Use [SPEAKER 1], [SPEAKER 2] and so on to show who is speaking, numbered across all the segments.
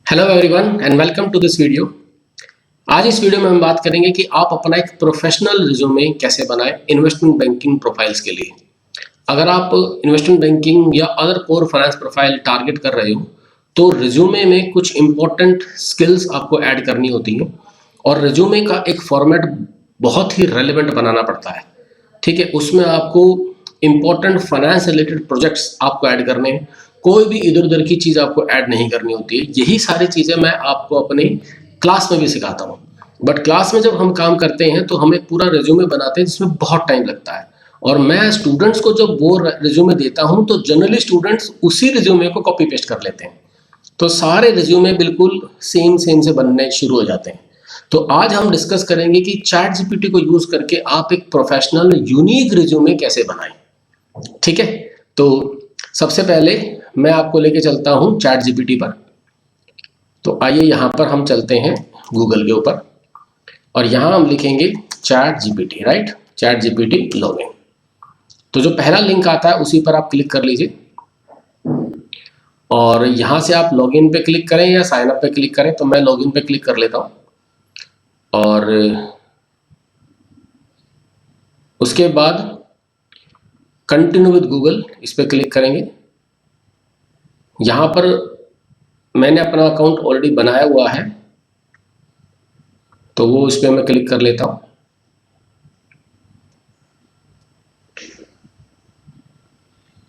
[SPEAKER 1] Hello everyone and welcome to this video. आज इस video में हम बात करेंगे कि आप अपना एक प्रोफेशनल रिज्यूमे कैसे बनाएं इन्वेस्टमेंट बैंकिंग प्रोफाइल्स के लिए। अगर आप इन्वेस्टमेंट बैंकिंग या other core finance profile target कर रहे हो तो रिज्यूमे में कुछ इंपॉर्टेंट स्किल्स आपको ऐड करनी होती है और रिज्यूमे का एक फॉर्मेट बहुत ही रेलेवेंट बनाना पड़ता है। ठीक है, उसमें आपको इंपॉर्टेंट फाइनेंस रिलेटेड प्रोजेक्ट्स आपको ऐड करने हैं, कोई भी इधर उधर की चीज़ आपको ऐड नहीं करनी होती है। यही सारी चीज़ें मैं आपको अपने क्लास में भी सिखाता हूँ, बट क्लास में जब हम काम करते हैं तो हमें पूरा रिज्यूमे बनाते हैं जिसमें बहुत टाइम लगता है। और मैं स्टूडेंट्स को जब वो रिज्यूमे देता हूँ तो जनरली स्टूडेंट्स उसी रिज्यूमे को कॉपी पेस्ट कर लेते हैं, तो सारे रिज्यूमे बिल्कुल सेम से बनने शुरू हो जाते हैं। तो आज हम डिस्कस करेंगे कि चैट जीपीटी को यूज करके आप एक प्रोफेशनल यूनिक रिज्यूमे कैसे बनाएं। ठीक है, तो सबसे पहले मैं आपको लेके चलता हूं चैट जीपीटी पर। तो आइए यहां पर हम चलते हैं गूगल के ऊपर और यहां हम लिखेंगे chat GPT, right, chat GPT login. तो जो पहला लिंक आता है उसी पर आप क्लिक कर लीजिए और यहां से आप लॉगिन पे क्लिक करें या साइन अप पे क्लिक करें। तो मैं लॉगिन पे क्लिक कर लेता हूं और उसके बाद कंटिन्यू विद गूगल इस पर क्लिक करेंगे। यहाँ पर मैंने अपना अकाउंट ऑलरेडी बनाया हुआ है तो वो इस पर मैं क्लिक कर लेता हूँ।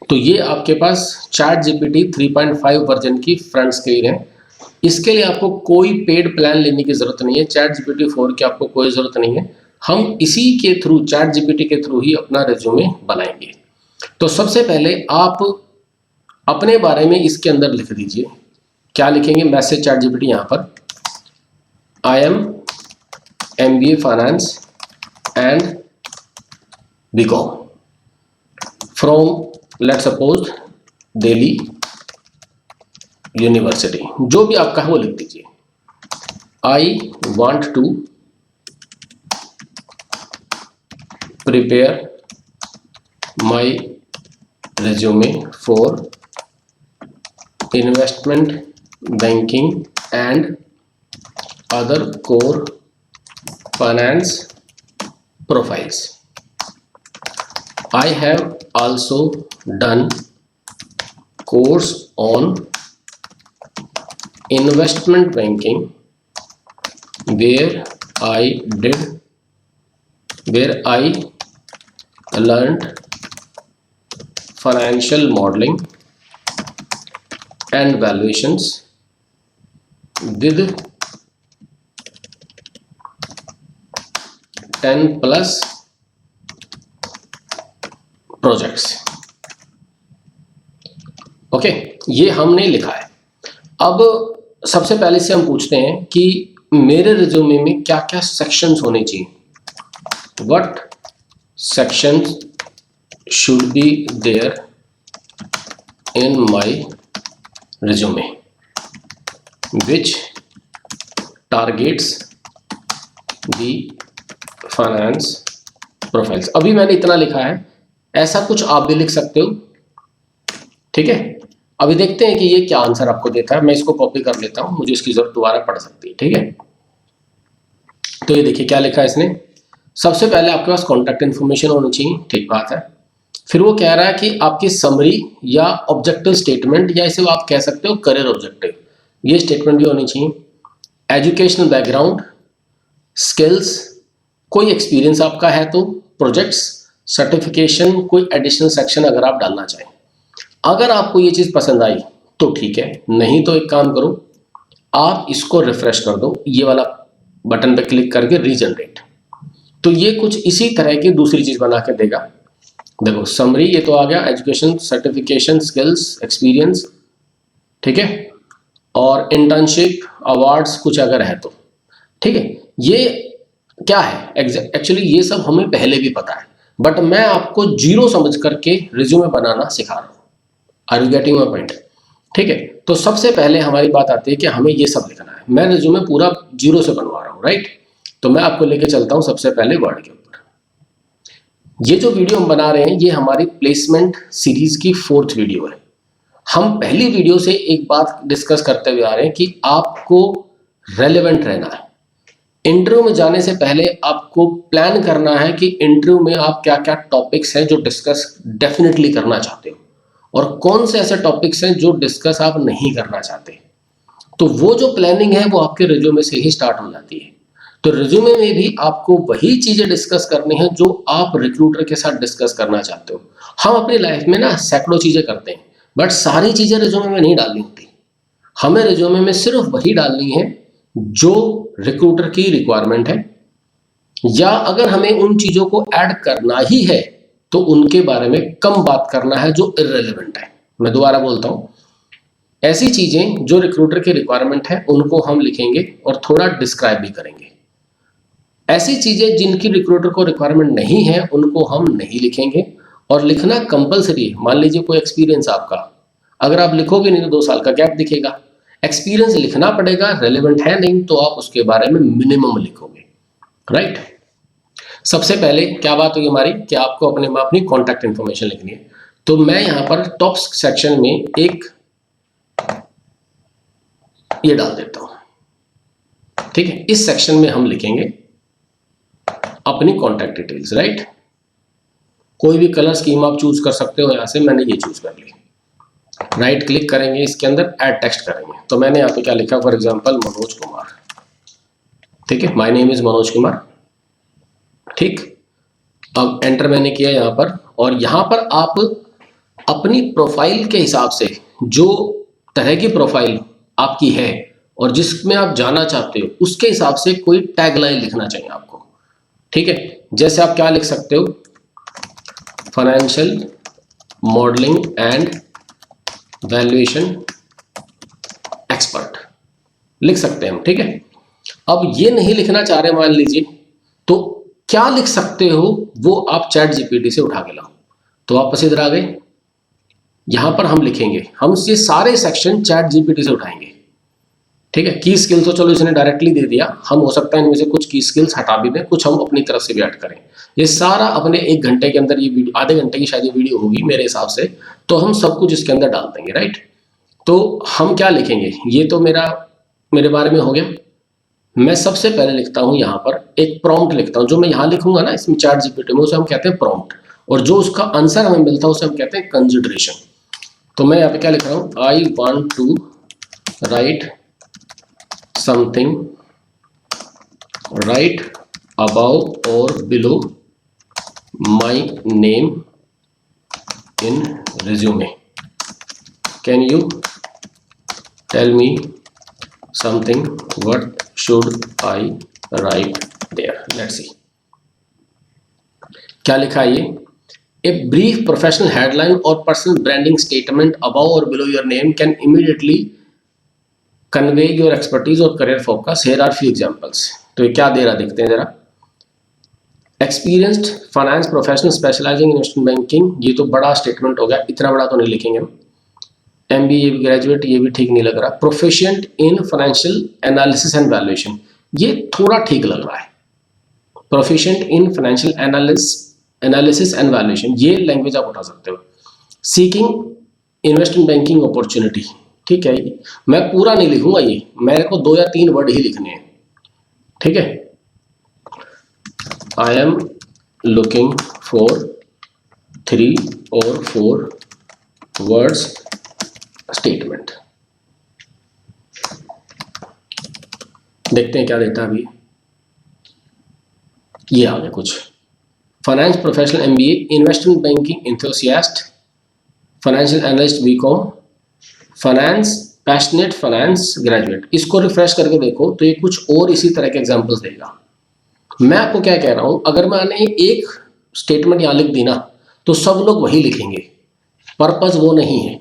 [SPEAKER 1] तो ये आपके पास चैट जीपीटी 3.5 वर्जन की फ्रंट स्क्रीन है। इसके लिए आपको कोई पेड प्लान लेने की ज़रूरत नहीं है। चैट जीपीटी 4 की आपको कोई ज़रूरत नहीं है। हम इसी के थ्रू, चैट जीपीटी के थ्रू ही अपना रिज्यूमे बनाएंगे। तो सबसे पहले आप अपने बारे में इसके अंदर लिख दीजिए। क्या लिखेंगे? मैसेज चैट जीपीटी यहाँ पर, I am MBA finance and BCom from let's suppose Delhi university. जो भी आपका है वो लिख दीजिए। I want to prepare my resume for investment banking and other core finance profiles. I have also done course on investment banking where I learned financial modeling and valuations with 10+ projects. Okay, ये हमने लिखा है। अब सबसे पहले से हम पूछते हैं कि मेरे रिज्यूमे में क्या क्या सेक्शंस होने चाहिए। What sections should be there in my resume which targets the finance profiles। अभी मैंने इतना लिखा है, ऐसा कुछ आप भी लिख सकते हो। ठीक है, अभी देखते हैं कि ये क्या आंसर आपको देता है। मैं इसको कॉपी कर लेता हूं, मुझे इसकी जरूरत दोबारा पड़ सकती है। ठीक है, तो ये देखिए क्या लिखा है इसने। सबसे पहले आपके पास कॉन्टैक्ट इन्फॉर्मेशन होनी चाहिए, ठीक बात है। फिर वो कह रहा है कि आपकी समरी या ऑब्जेक्टिव स्टेटमेंट, या इसे आप कह सकते हो करियर ऑब्जेक्टिव, ये स्टेटमेंट भी होनी चाहिए। एजुकेशनल बैकग्राउंड, स्किल्स, कोई एक्सपीरियंस आपका है तो, प्रोजेक्ट्स, सर्टिफिकेशन, कोई एडिशनल सेक्शन अगर आप डालना चाहें। अगर आपको ये चीज़ पसंद आई तो ठीक है, नहीं तो एक काम करो, आप इसको रिफ्रेश कर दो, ये वाला बटन पे क्लिक करके रीजनरेट। तो ये कुछ इसी तरह की दूसरी चीज़ बना के देगा। देखो समरी ये तो आ गया, एजुकेशन, सर्टिफिकेशन, स्किल्स, एक्सपीरियंस, ठीक है, और इंटर्नशिप, अवार्ड्स कुछ अगर है तो। ठीक है, ये क्या है एक्चुअली ये सब हमें पहले भी पता है, बट मैं आपको जीरो समझ करके रिज्यूमे बनाना सिखा रहा हूँ। Are you getting my point? ठीक है, तो सबसे पहले हमारी बात आती है कि हमें ये सब लिखना है। मैं रिज्यूमे पूरा जीरो से बनवा रहा हूँ, राइट। तो मैं आपको लेके चलता हूँ सबसे पहले वर्ड के ऊपर। ये जो वीडियो हम बना रहे हैं ये हमारी प्लेसमेंट सीरीज की 4th वीडियो है। हम पहली वीडियो से एक बात डिस्कस करते हुए आ रहे हैं कि आपको रेलेवेंट रहना है। इंटरव्यू में जाने से पहले आपको प्लान करना है कि इंटरव्यू में आप क्या क्या टॉपिक्स हैं जो डिस्कस डेफिनेटली करना चाहते हो, और कौन से ऐसे टॉपिक्स हैं जो डिस्कस आप नहीं करना चाहते। तो वो जो प्लानिंग है वो आपके रिज्यूमे से ही स्टार्ट हो जाती है। तो रिज्यूमे में भी आपको वही चीजें डिस्कस करनी है जो आप रिक्रूटर के साथ डिस्कस करना चाहते हो। हम अपनी लाइफ में ना सैकड़ों चीजें करते हैं, बट सारी चीजें रिज्यूमे में नहीं डालनी होती। हमें रिज्यूमे में सिर्फ वही डालनी है जो रिक्रूटर की रिक्वायरमेंट है, या अगर हमें उन चीजों को ऐड करना ही है तो उनके बारे में कम बात करना है जो इररिलेवेंट है। मैं दोबारा बोलता हूं, ऐसी चीजें जो रिक्रूटर की रिक्वायरमेंट है उनको हम लिखेंगे और थोड़ा डिस्क्राइब भी करेंगे। ऐसी चीजें जिनकी रिक्रूटर को रिक्वायरमेंट नहीं है उनको हम नहीं लिखेंगे, और लिखना कंपलसरी है। मान लीजिए कोई एक्सपीरियंस आपका, अगर आप लिखोगे नहीं तो 2 साल का गैप दिखेगा। एक्सपीरियंस लिखना पड़ेगा, रेलेवेंट है नहीं तो आप उसके बारे में मिनिमम लिखोगे, राइट। सबसे पहले क्या बात हुई हमारी कि आपको अपनी कॉन्टैक्ट इन्फॉर्मेशन लिखनी है। तो मैं यहाँ पर टॉप सेक्शन में एक ये डाल देता हूँ, ठीक है। इस सेक्शन में हम लिखेंगे अपनी कॉन्टैक्ट डिटेल्स, राइट। कोई भी कलर स्कीम आप चूज कर सकते हो। यहाँ से मैंने ये चूज कर ली, राइट क्लिक करेंगे, इसके अंदर ऐड टेक्स्ट करेंगे। तो मैंने यहाँ पे क्या लिखा, फॉर एग्जांपल मनोज कुमार, ठीक है, my name is Manoj Kumar, ठीक। अब एंटर मैंने किया यहाँ पर, और यहाँ पर आप अपनी प्रोफाइल के हिसाब से, जो तरह की प्रोफाइल आपकी है और जिसमें आप जाना चाहते हो उसके हिसाब से कोई टैगलाइन लिखना चाहिए आपको, ठीक है। जैसे आप क्या लिख सकते हो, financial modelling and valuation expert लिख सकते हैं हम, ठीक है। अब ये नहीं लिखना चाह रहे मान लीजिए, तो क्या लिख सकते हो वो आप चैट जीपीटी से उठा के लाओ। तो वापस इधर आ गए, यहां पर हम लिखेंगे, हम ये सारे सेक्शन चैट जीपीटी से उठाएंगे, ठीक है। की स्किल्स तो चलो इसने डायरेक्टली दे दिया, हम हो सकता है इनमें से कुछ की स्किल्स हटा भी दें, कुछ हम अपनी तरफ से भी ऐड करें। ये सारा अपने 1 घंटे के अंदर, ये वीडियो आधे घंटे की शायद ये वीडियो होगी मेरे हिसाब से, तो हम सब कुछ इसके अंदर डाल देंगे, राइट। तो हम क्या लिखेंगे, ये तो मेरे बारे में हो गया। मैं सबसे पहले लिखता हूं यहाँ पर एक प्रॉम्प्ट लिखता हूं, जो मैं यहाँ लिखूंगा ना इसमें चैट जीपीटी में, उसे हम कहते हैं प्रॉम्प्ट, और जो उसका आंसर हमें मिलता है उसे हम कहते हैं कंसिडरेशन। तो मैं यहाँ पे क्या लिख रहा हूँ, I want to write something right above और below my name in resume, can you tell me something, what should I write there? Let's see क्या लिखा है ये, a brief professional headline or personal branding statement above or below your name can immediately convey your expertise or career focus. Here are few examples. तो ये क्या दे रहा देखते हैं जरा, experienced finance professional specializing in investment banking, ये तो बड़ा स्टेटमेंट हो गया, इतना बड़ा तो नहीं लिखेंगे हम। MBA ग्रेजुएट, ये भी ठीक नहीं लग रहा। Proficient in financial analysis and valuation, ये थोड़ा ठीक लग रहा है। Proficient in financial analysis and valuation, ये लैंग्वेज आप उठा सकते हो। सीकिंग इन्वेस्टमेंट बैंकिंग अपॉर्चुनिटी, ठीक है, मैं पूरा नहीं लिखूंगा, ये मेरे को 2 या 3 वर्ड ही लिखने हैं, ठीक है। I am looking for 3 or 4 words statement. देखते हैं क्या देता है अभी, ये आ गया कुछ। Finance professional MBA, investment banking enthusiast, financial analyst BCom, finance passionate finance graduate. इसको रिफ्रेश करके देखो तो ये कुछ और इसी तरह के एग्जांपल्स देगा। मैं आपको क्या कह रहा हूं, अगर मैंने एक स्टेटमेंट यहां लिख दी ना तो सब लोग वही लिखेंगे, पर्पस वो नहीं है।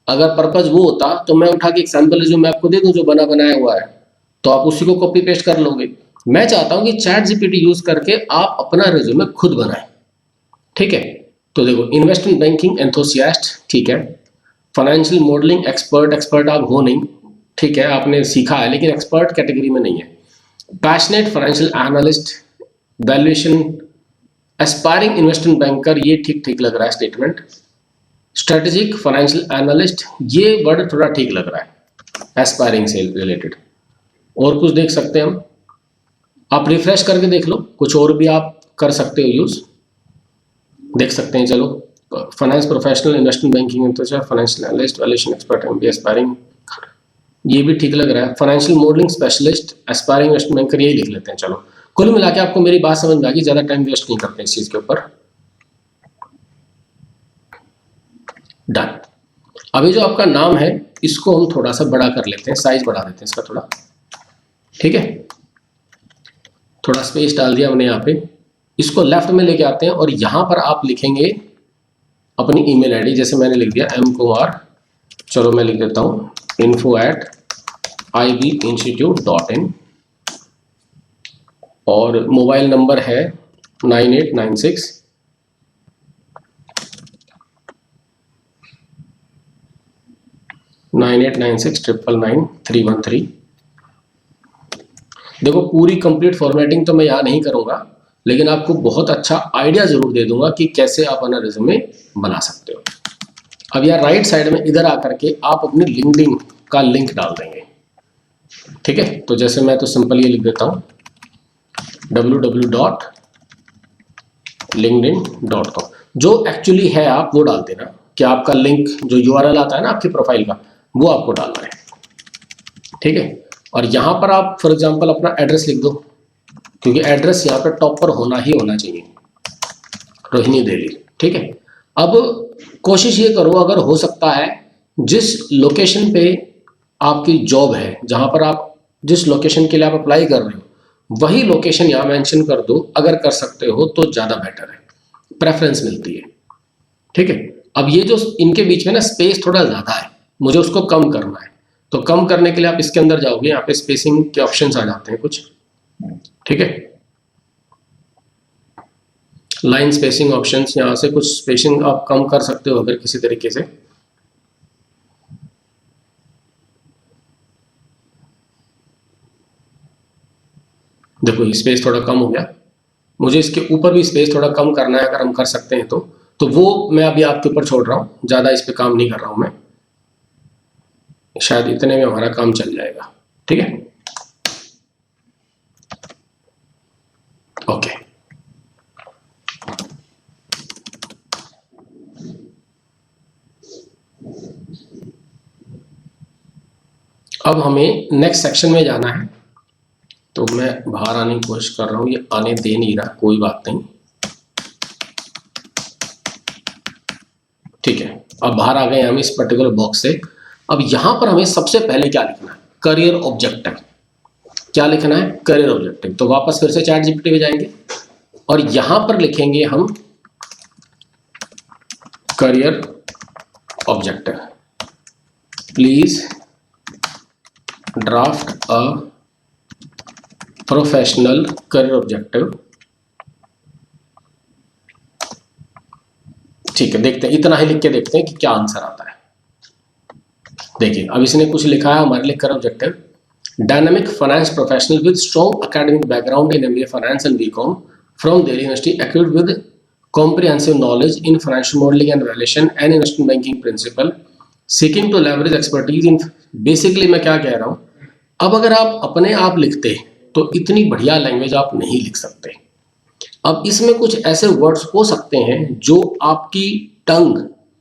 [SPEAKER 1] अगर पर्पस वो होता तो मैं उठा के एक सैंपल जो मैं आपको दे दूं जो बना बनाया हुआ है, तो आप उसी को कॉपी पेस्ट कर लोगे। मैं चाहता हूं कि चैट जीपीटी यूज करके आप अपना रिज्यूमे खुद बनाएं, ठीक है। तो देखो, इन्वेस्टमेंट बैंकिंग एंथुसियास्ट, ठीक है। फाइनेंशियल मॉडलिंग एक्सपर्ट आप हो नहीं, ठीक है, आपने सीखा है लेकिन एक्सपर्ट कैटेगरी में नहीं है। Passionate financial analyst, valuation, aspiring investment banker, ये ठीक ठीक लग रहा है स्टेटमेंट। स्ट्रेटेजिक फाइनेंशियल एनालिस्ट, ये वर्ड थोड़ा ठीक लग रहा है एस्पायरिंग से रिलेटेड। और कुछ देख सकते हैं हम, आप रिफ्रेश करके देख लो, कुछ और भी आप कर सकते हो यूज, देख सकते हैं। चलो, finance professional, investment banking, financial analyst, valuation expert, MBA aspiring, ये भी ठीक लग रहा है। Financial modelling specialist, aspiring investment banker, यही लिख लेते हैं। चलो, कुल मिला के आपको मेरी बात समझ में आ गई, ज्यादा टाइम वेस्ट नहीं करते इस चीज के ऊपर। डन। अभी जो आपका नाम है इसको हम थोड़ा सा बड़ा कर लेते हैं, साइज बढ़ा देते हैं इसका थोड़ा, ठीक है। थोड़ा स्पेस डाल दिया हमने यहाँ पे, इसको लेफ्ट में लेके आते हैं और यहाँ पर आप लिखेंगे अपनी ईमेल आईडी, जैसे मैंने लिख दिया M कुमार, चलो मैं लिख देता हूँ info@ibinstitute.in, और मोबाइल नंबर है 9896 9896999313। देखो, पूरी कंप्लीट फॉर्मेटिंग तो मैं यहाँ नहीं करूँगा, लेकिन आपको बहुत अच्छा आइडिया जरूर दे दूंगा कि कैसे आप अपना रिज्यूमे बना सकते हो। अब यार राइट साइड में इधर आकर के आप अपने लिंक्डइन का लिंक डाल देंगे, ठीक है। तो जैसे मैं तो सिंपल ये लिख देता हूँ www.linkedin.com, जो एक्चुअली है आप वो डाल देना, कि आपका लिंक जो URL आता है ना आपकी प्रोफाइल का, वो आपको डालना है, ठीक है। और यहाँ पर आप फॉर एग्जांपल अपना एड्रेस लिख दो, क्योंकि एड्रेस यहाँ पर टॉप पर होना ही होना चाहिए, रोहिणी देवी, ठीक है। अब कोशिश ये करो, अगर हो सकता है जिस लोकेशन पे आपकी जॉब है, जहाँ पर आप जिस लोकेशन के लिए आप अप्लाई कर रहे हो, वही लोकेशन यहाँ मेंशन कर दो, अगर कर सकते हो तो ज़्यादा बेटर है, प्रेफरेंस मिलती है, ठीक है। अब ये जो इनके बीच में ना स्पेस थोड़ा ज़्यादा है, मुझे उसको कम करना है, तो कम करने के लिए आप इसके अंदर जाओगे, यहाँ पे स्पेसिंग के ऑप्शंस आ जाते हैं कुछ, ठीक है। लाइन स्पेसिंग ऑप्शंस, यहाँ से कुछ स्पेसिंग आप कम कर सकते हो अगर किसी तरीके से। देखो ये स्पेस थोड़ा कम हो गया, मुझे इसके ऊपर भी स्पेस थोड़ा कम करना है, अगर हम कर सकते हैं तो वो मैं अभी आपके ऊपर छोड़ रहा हूँ, ज़्यादा इस पे काम नहीं कर रहा हूँ मैं, शायद इतने में हमारा काम चल जाएगा, ठीक है। ओके, अब हमें नेक्स्ट सेक्शन में जाना है, तो मैं बाहर आने की कोशिश कर रहा हूँ, ये आने दे नहीं रहा, कोई बात नहीं, ठीक है। अब बाहर आ गए हम इस पर्टिकुलर बॉक्स से। अब यहाँ पर हमें सबसे पहले क्या लिखना है, करियर ऑब्जेक्टिव। क्या लिखना है, करियर ऑब्जेक्टिव। तो वापस फिर से चैट जीपीटी में जाएंगे और यहाँ पर लिखेंगे हम career objective, please draft a professional career objective, ठीक है। देखते हैं, इतना ही लिख के देखते हैं कि क्या आंसर आता है। देखिए अब इसने कुछ लिखा है हमारे लिए, career objective, dynamic finance professional with strong academic background in MBA finance and BCom from Delhi university, equipped with comprehensive knowledge in financial modeling and valuation and investment banking principle, seeking to leverage expertise in, basically मैं क्या कह रहा हूँ, अब अगर आप अपने आप लिखते तो इतनी बढ़िया लैंग्वेज आप नहीं लिख सकते। अब इसमें कुछ ऐसे वर्ड्स हो सकते हैं जो आपकी टंग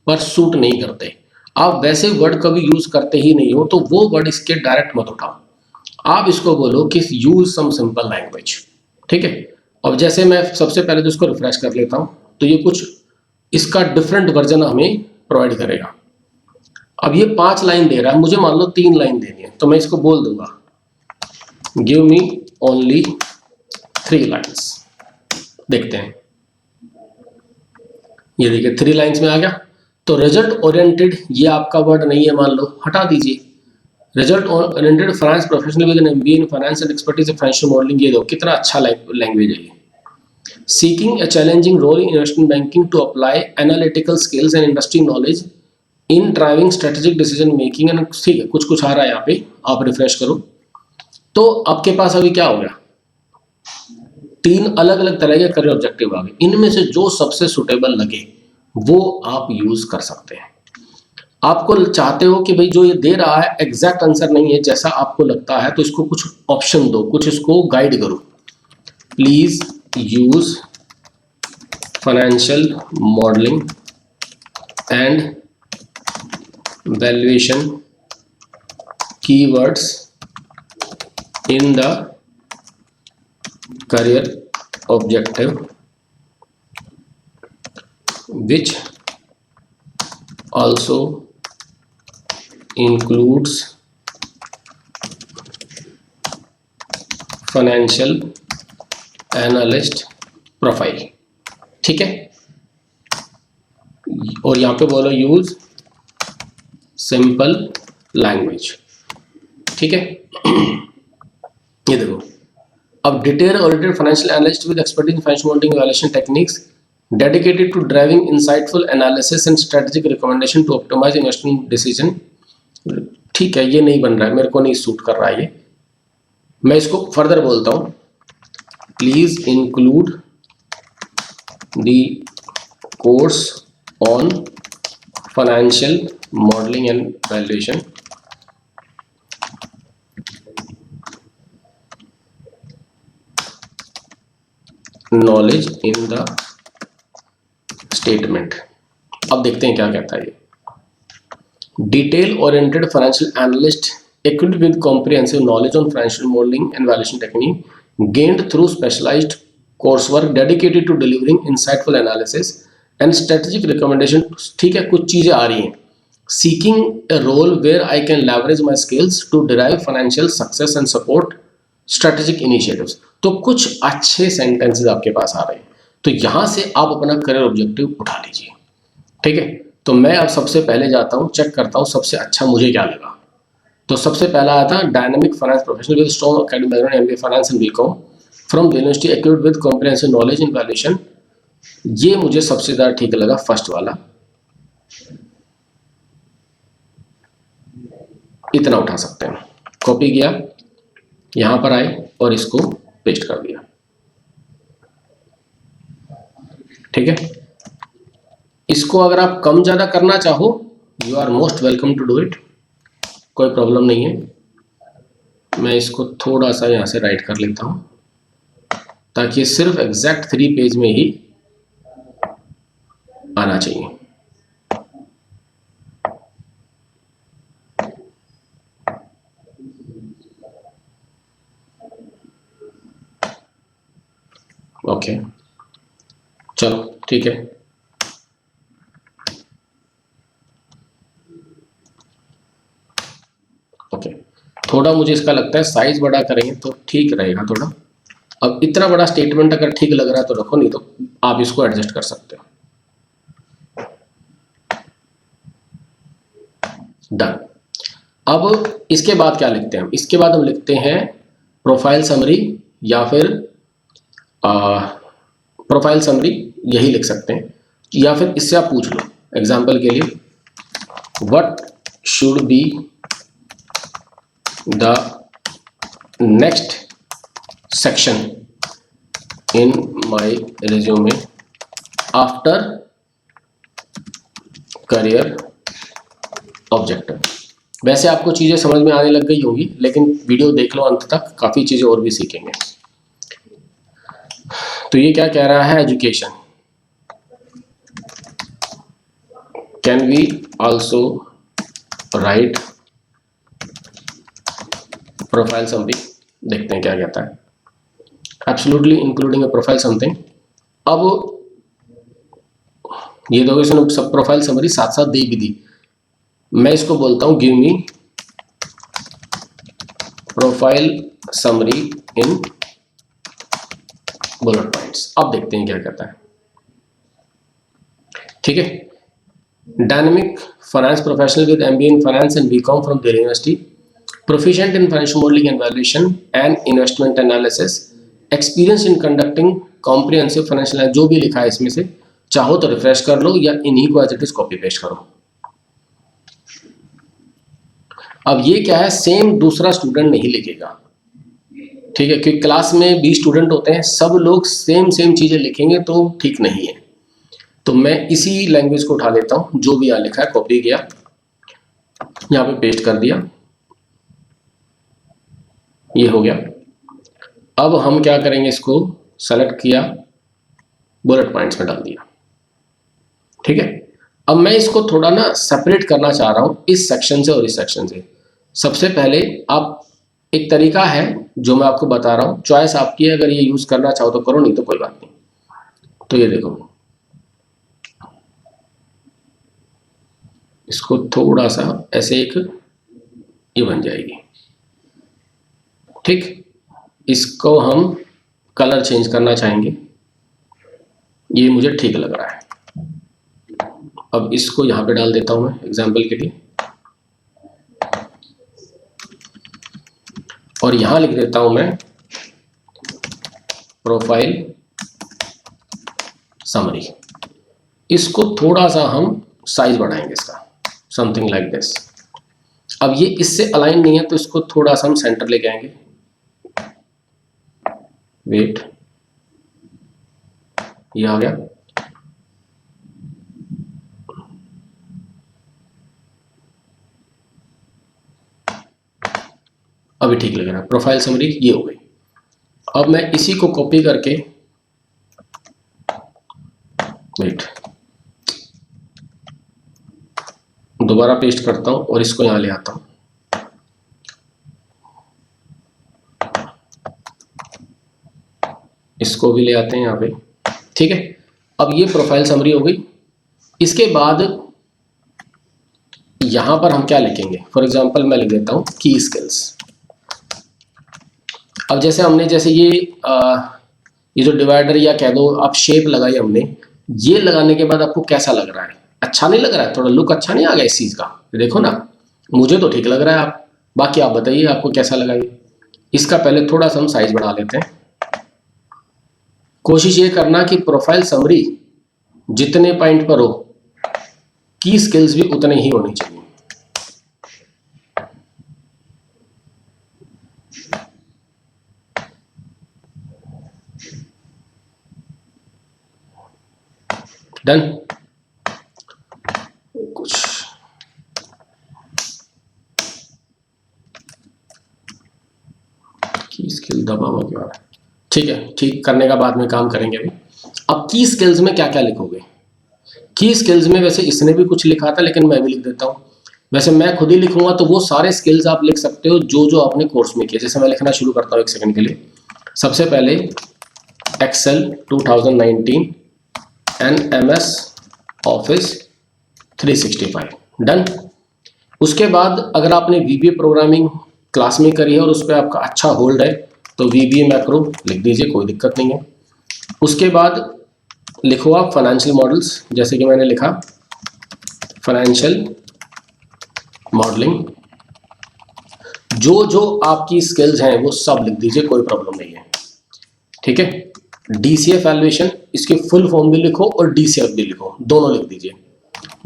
[SPEAKER 1] पर सूट नहीं करते, आप वैसे वर्ड कभी यूज करते ही नहीं हो, तो वो वर्ड इसके डायरेक्ट मत उठाओ, आप इसको बोलो कि यूज सम सिंपल लैंग्वेज, ठीक है। अब जैसे मैं सबसे पहले तो इसको रिफ्रेश कर लेता हूँ, तो ये कुछ इसका डिफरेंट वर्जन हमें प्रोवाइड करेगा। अब ये 5 लाइन दे रहा है, मुझे मान लो 3 लाइन देनी है, तो मैं इसको बोल दूंगा गिव मी ओनली 3 लाइन्स। देखते हैं, ये देखिए 3 लाइन्स में आ गया। तो रिजल्ट ओरिएंटेड ये आपका वर्ड नहीं है, मान लो हटा दीजिए। Result oriented finance professional with an MBA in finance and expertise in financial modelling, ये दो कितना अच्छा लैंग्वेज है ये। Seeking a challenging role in investment banking to apply analytical skills and industry knowledge in driving strategic decision making and, ठीक है, कुछ आ रहा है यहाँ पे, आप रिफ्रेश करो तो आपके पास अभी क्या हो गया, 3 अलग अलग तरह के करियर ऑब्जेक्टिव आ गए। इनमें से जो सबसे सुटेबल लगे वो आप यूज कर सकते हैं। आपको चाहते हो कि भाई जो ये दे रहा है एग्जैक्ट आंसर नहीं है जैसा आपको लगता है, तो इसको कुछ ऑप्शन दो, कुछ इसको गाइड करो। Please use financial modelling and valuation keywords in the career objective which also includes financial analyst profile। ठीक है, और यहां पे बोलो यूज सिंपल लैंग्वेज। ठीक है, ये देखो, अब detail audited financial analyst with expertise in financial modelling valuation techniques dedicated to driving insightful analysis and strategic recommendation to optimise investment decision. ठीक है, ये नहीं बन रहा है, मेरे को नहीं सूट कर रहा है ये। मैं इसको फर्दर बोलता हूं, please include the course on financial modelling and valuation knowledge in the statement. अब देखते हैं क्या कहता है ये। Detail oriented financial analyst equipped with comprehensive knowledge on financial modeling and valuation technique gained through specialized coursework dedicated to delivering insightful analysis and strategic recommendation। ठीक है, कुछ चीजें आ रही हैं। Seeking a role where I can leverage my skills to derive financial success and support strategic initiatives। तो कुछ अच्छे sentences आपके पास आ रहे हैं, तो यहां से आप अपना करियर ऑब्जेक्टिव उठा लीजिए। ठीक है, तो मैं अब सबसे पहले जाता हूं, चेक करता हूं सबसे अच्छा मुझे क्या लगा। तो सबसे पहला आया था dynamic finance professional with strong academic background, MBA finance and BCom from the university equipped with comprehensive knowledge in valuation. ये मुझे सबसे ज़्यादा ठीक लगा, फर्स्ट वाला। इतना उठा सकते हैं। कॉपी किया, यहां पर आए और इसको पेस्ट कर दिया। ठीक है, इसको अगर आप कम ज़्यादा करना चाहो, you are most welcome to do it, कोई प्रॉब्लम नहीं है। मैं इसको थोड़ा सा यहां से राइट कर लेता हूं ताकि सिर्फ एग्जैक्ट 3 पेज में ही आना चाहिए। ओके, चलो ठीक है। ओके, थोड़ा मुझे इसका लगता है साइज बड़ा करेंगे तो ठीक रहेगा थोड़ा। अब इतना बड़ा स्टेटमेंट अगर ठीक लग रहा है तो रखो, नहीं तो आप इसको एडजस्ट कर सकते हो। डन। अब इसके बाद क्या लिखते हैं हम? इसके बाद हम लिखते हैं प्रोफाइल समरी, या फिर प्रोफाइल समरी यही लिख सकते हैं, या फिर इससे आप पूछ लो एग्जाम्पल के लिए, what should be the next section in my resume after career objective. वैसे आपको चीजें समझ में आने लग गई होंगी, लेकिन वीडियो देख लो अंत तक, काफी चीजें और भी सीखेंगे। तो ये क्या कह रहा है? Education, can we also write profile summary. देखते हैं क्या कहता है। Absolutely including a profile something. अब ये दोगे इसने सब प्रोफाइल समरी साथ साथ दे भी दी। मैं इसको बोलता हूं give me profile summary in bullet points. अब देखते हैं क्या कहता है। ठीक है, dynamic finance professional with MBA in finance and BCom from Delhi university, proficient in financial modelling and valuation and investment analysis, experience in conducting comprehensive financial. जो भी लिखा है इसमें से चाहो तो रिफ्रेश कर लो या इन्हीं को as it is copy paste करो। अब ये क्या है, सेम दूसरा स्टूडेंट नहीं लिखेगा। ठीक है, क्योंकि क्लास में 20 स्टूडेंट होते हैं, सब लोग सेम चीजें लिखेंगे तो ठीक नहीं है। तो मैं इसी लैंग्वेज को उठा लेता हूं, जो भी यहाँ लिखा है कॉपी किया, यहाँ पे पेस्ट कर दिया, ये हो गया। अब हम क्या करेंगे, इसको सेलेक्ट किया, बुलेट पॉइंट्स में डाल दिया, ठीक है। अब मैं इसको थोड़ा ना सेपरेट करना चाह रहा हूं इस सेक्शन से और इस सेक्शन से। सबसे पहले आप, एक तरीका है जो मैं आपको बता रहा हूं, चॉइस आपकी है, अगर ये यूज करना चाहो तो करो, नहीं तो कोई बात नहीं। तो ये देखो, इसको थोड़ा सा ऐसे एक ये बन जाएगी, ठीक। इसको हम कलर चेंज करना चाहेंगे, ये मुझे ठीक लग रहा है। अब इसको यहां पे डाल देता हूं मैं एग्जांपल के लिए, और यहां लिख देता हूं मैं प्रोफाइल समरी। इसको थोड़ा सा हम साइज बढ़ाएंगे इसका, समथिंग लाइक दिस। अब ये इससे अलाइन नहीं है तो इसको थोड़ा सा हम सेंटर लेके आएंगे, वेट, ये आ गया। अभी ठीक लग रहा है, प्रोफाइल समरी ये हो गई। अब मैं इसी को कॉपी करके, वेट, दोबारा पेस्ट करता हूं और इसको यहां ले आता हूं। इसको भी ले आते हैं यहां पे, ठीक है। अब ये प्रोफाइल समरी हो गई। इसके बाद यहां पर हम क्या लिखेंगे, फॉर एग्जांपल मैं लिख देता हूं की स्किल्स। अब जैसे हमने, जैसे ये जो डिवाइडर या कह दो आप शेप लगाई हमने, ये लगाने के बाद आपको कैसा लग रहा है? अच्छा नहीं लग रहा है? थोड़ा लुक अच्छा नहीं आ गया इस चीज़ का? देखो ना, मुझे तो ठीक लग रहा है, आप बाकी आप बताइए आपको कैसा लगा ये। इसका पहले थोड़ा सा हम साइज बढ़ा लेते हैं। कोशिश ये करना कि प्रोफाइल समरी जितने पॉइंट पर हो, की स्किल्स भी उतने ही होनी चाहिए। डन। कुछ की स्किल दबा हुआ क्यों आ रहा है? ठीक है, ठीक करने का बाद में काम करेंगे अभी। अब की स्किल्स में क्या क्या लिखोगे? की स्किल्स में वैसे इसने भी कुछ लिखा था, लेकिन मैं भी लिख देता हूँ। वैसे मैं खुद ही लिखूंगा तो वो सारे स्किल्स आप लिख सकते हो जो जो आपने कोर्स में किए। जैसे मैं लिखना शुरू करता हूँ, एक सेकंड के लिए। सबसे पहले Excel 2019 and MS office 365, done. उसके बाद अगर आपने VBA प्रोग्रामिंग क्लास में करी है और उस पर आपका अच्छा होल्ड है तो VBA मैक्रो लिख दीजिए, कोई दिक्कत नहीं है। उसके बाद लिखो आप फाइनेंशियल मॉडल्स, जैसे कि मैंने लिखा फाइनेंशियल मॉडलिंग। जो जो आपकी स्किल्स हैं वो सब लिख दीजिए, कोई प्रॉब्लम नहीं है, ठीक है। DCF वैल्यूएशन, इसके फुल फॉर्म भी लिखो और DCF भी लिखो, दोनों लिख दीजिए।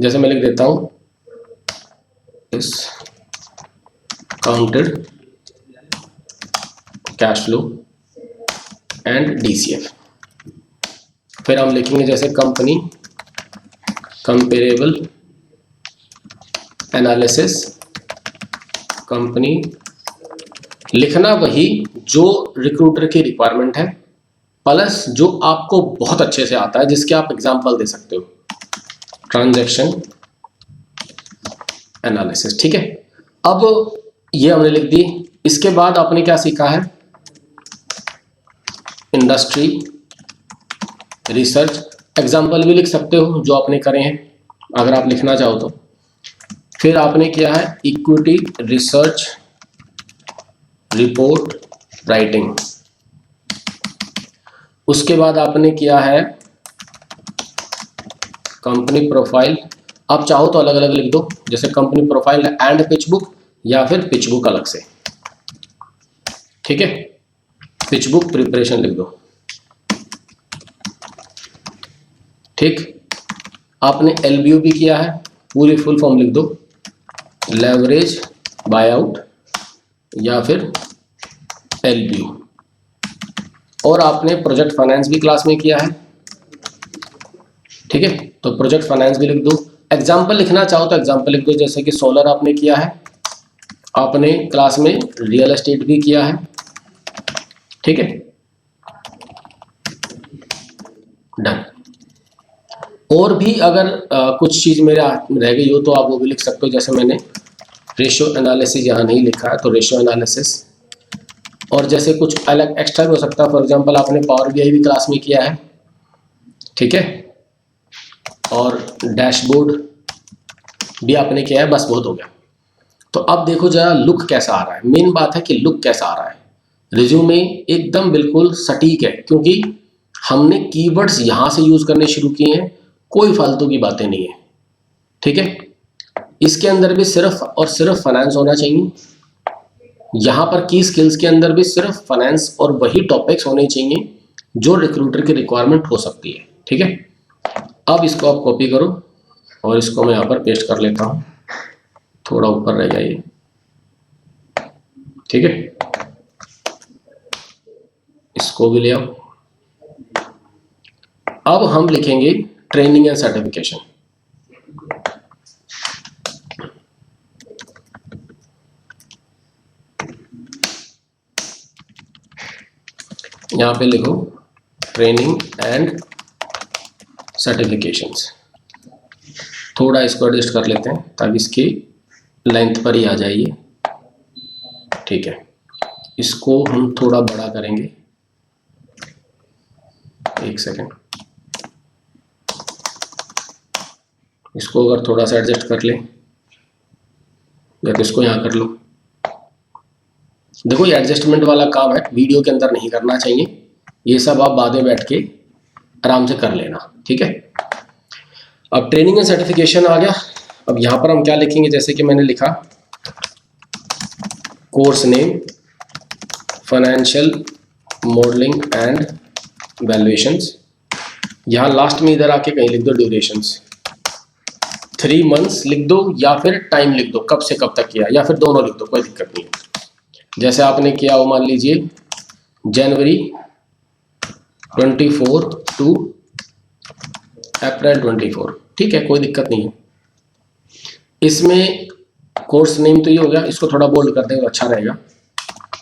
[SPEAKER 1] जैसे मैं लिख देता हूं इस counted cash flow and DCF। फिर हम लिखेंगे जैसे कंपनी कंपेरेबल एनालिसिस, कंपनी, लिखना वही जो रिक्रूटर की रिक्वायरमेंट है प्लस जो आपको बहुत अच्छे से आता है, जिसके आप एग्जांपल दे सकते हो, ट्रांजैक्शन एनालिसिस, ठीक है। अब ये हमने लिख दी। इसके बाद आपने क्या सीखा है? इंडस्ट्री रिसर्च, एग्जांपल भी लिख सकते हो जो आपने करे हैं अगर आप लिखना चाहो तो। फिर आपने किया है इक्विटी रिसर्च रिपोर्ट राइटिंग। उसके बाद आपने किया है कंपनी प्रोफाइल। आप चाहो तो अलग अलग लिख दो, जैसे company profile and pitch book, या फिर पिच बुक अलग से, ठीक है। पिच बुक प्रिपरेशन लिख दो, ठीक। आपने LBO भी किया है, पूरी फुल फॉर्म लिख दो, लेवरेज बाय आउट या फिर LBO। और आपने प्रोजेक्ट फाइनेंस भी क्लास में किया है, ठीक है। तो प्रोजेक्ट फाइनेंस भी लिख दो। एग्जाम्पल लिखना चाहो तो एग्जाम्पल लिख दो, जैसे कि सोलर आपने किया है, आपने क्लास में रियल एस्टेट भी किया है, ठीक है, डन। और भी अगर कुछ चीज़ मेरे रह गई हो तो आप वो भी लिख सकते हो, जैसे मैंने रेशियो एनालिसिस यहाँ नहीं लिखा है तो रेशियो एनालिसिस, और जैसे कुछ अलग एक्स्ट्रा भी हो सकता है। फॉर एग्जांपल आपने पावर बीआई भी क्लास में किया है, ठीक है, और डैशबोर्ड भी आपने किया है, बस बहुत हो गया। तो अब देखो जरा लुक कैसा आ रहा है, मेन बात है कि लुक कैसा आ रहा है। रिज्यूमे एकदम बिल्कुल सटीक है, क्योंकि हमने कीवर्ड्स यहाँ से यूज करने शुरू किए हैं, कोई फालतू की बातें नहीं है, ठीक है। इसके अंदर भी सिर्फ और सिर्फ फाइनेंस होना चाहिए, यहाँ पर की स्किल्स के अंदर भी सिर्फ फाइनेंस और वही टॉपिक्स होने चाहिए जो रिक्रूटर की रिक्वायरमेंट हो सकती है, ठीक है। अब इसको आप कॉपी करो और इसको मैं यहाँ पर पेस्ट कर लेता हूँ, थोड़ा ऊपर रह गया ये, ठीक है। इसको भी ले आओ। अब हम लिखेंगे ट्रेनिंग एंड सर्टिफिकेशन। यहाँ पे लिखो ट्रेनिंग एंड सर्टिफिकेशंस। थोड़ा इसको एडजस्ट कर लेते हैं ताकि इसकी लेंथ पर ही आ जाइए, ठीक है। इसको हम थोड़ा बड़ा करेंगे, एक सेकेंड, इसको अगर थोड़ा सा एडजस्ट कर ले, या तो इसको यहाँ कर लो। देखो ये एडजस्टमेंट वाला काम है, वीडियो के अंदर नहीं करना चाहिए, ये सब आप बाद में बैठ के आराम से कर लेना, ठीक है। अब ट्रेनिंग एंड सर्टिफिकेशन आ गया। अब यहाँ पर हम क्या लिखेंगे, जैसे कि मैंने लिखा course name financial modelling and valuations. यहाँ लास्ट में इधर आके कहीं लिख दो ड्यूरेशंस, 3 मंथ्स लिख दो या फिर टाइम लिख दो, कब से कब तक किया, या फिर दोनों लिख दो, कोई दिक्कत नहीं है। जैसे आपने किया हो, मान लीजिए जनवरी 24 टू अप्रैल 24, ठीक है, कोई दिक्कत नहीं है। इसमें कोर्स नेम तो ये हो गया, इसको थोड़ा बोल्ड कर दें तो अच्छा रहेगा।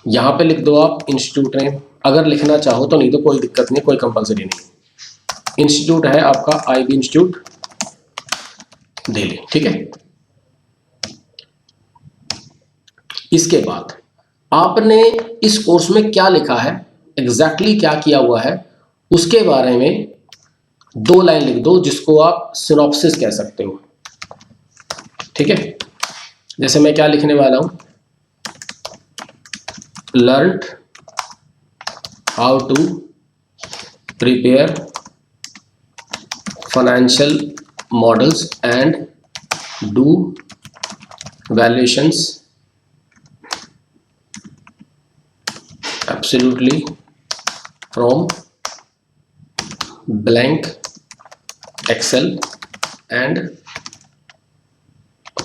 [SPEAKER 1] यहाँ पे लिख दो आप इंस्टीट्यूट नेम, अगर लिखना चाहो तो, नहीं तो कोई दिक्कत नहीं, कोई कंपलसरी नहीं। इंस्टीट्यूट है आपका IB इंस्टीट्यूट दिल्ली, ठीक है। इसके बाद आपने इस कोर्स में क्या लिखा है, एग्जैक्टली क्या किया हुआ है, उसके बारे में 2 लाइन लिख दो, जिसको आप सिनॉप्सिस कह सकते हो, ठीक है। जैसे मैं क्या लिखने वाला हूं, learn how to prepare financial models and do valuations absolutely from blank Excel and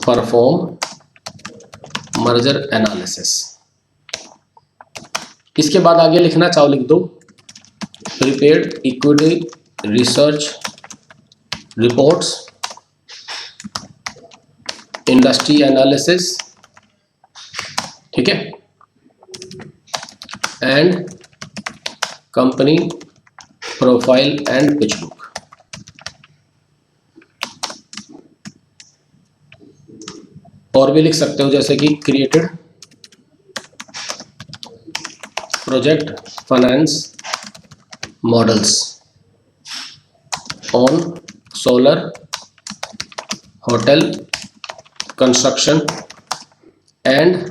[SPEAKER 1] perform merger analysis। इसके बाद आगे लिखना चाहो लिख दो prepared equity research reports, industry analysis, ठीक है, and company profile and pitch book. और भी लिख सकते हो, जैसे कि created project finance models on solar, hotel, construction and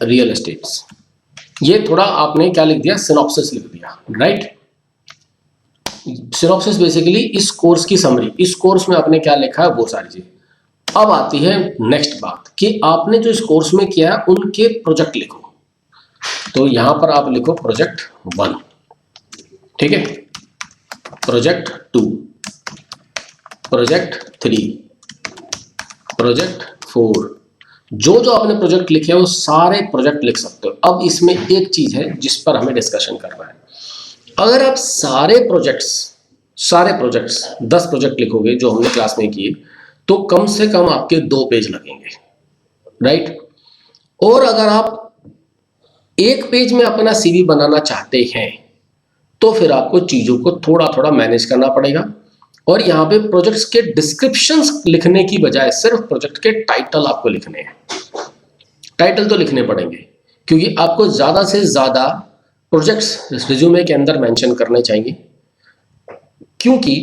[SPEAKER 1] real estates. ये थोड़ा आपने क्या लिख दिया, सिनॉप्सिस लिख दिया, राइट। सिनॉप्सिस बेसिकली इस कोर्स की समरी, इस कोर्स में आपने क्या लिखा है वो सारी चीज। अब आती है नेक्स्ट बात कि आपने जो इस कोर्स में किया है उनके प्रोजेक्ट लिखो। तो यहां पर आप लिखो प्रोजेक्ट 1, ठीक है, प्रोजेक्ट 2, प्रोजेक्ट 3, प्रोजेक्ट 4। जो जो आपने प्रोजेक्ट लिखे हैं वो सारे प्रोजेक्ट लिख सकते हो। अब इसमें एक चीज है जिस पर हमें डिस्कशन करना है, अगर आप सारे प्रोजेक्ट्स सारे प्रोजेक्ट्स 10 प्रोजेक्ट लिखोगे जो हमने क्लास में किए, तो कम से कम आपके 2 पेज लगेंगे, राइट। और अगर आप एक पेज में अपना सीवी बनाना चाहते हैं तो फिर आपको चीजों को थोड़ा थोड़ा मैनेज करना पड़ेगा, और यहाँ पे प्रोजेक्ट्स के डिस्क्रिप्शंस लिखने की बजाय सिर्फ प्रोजेक्ट के टाइटल आपको लिखने हैं। टाइटल तो लिखने पड़ेंगे क्योंकि आपको ज्यादा से ज्यादा प्रोजेक्ट्स रिज्यूमे के अंदर मेंशन करने चाहिए, क्योंकि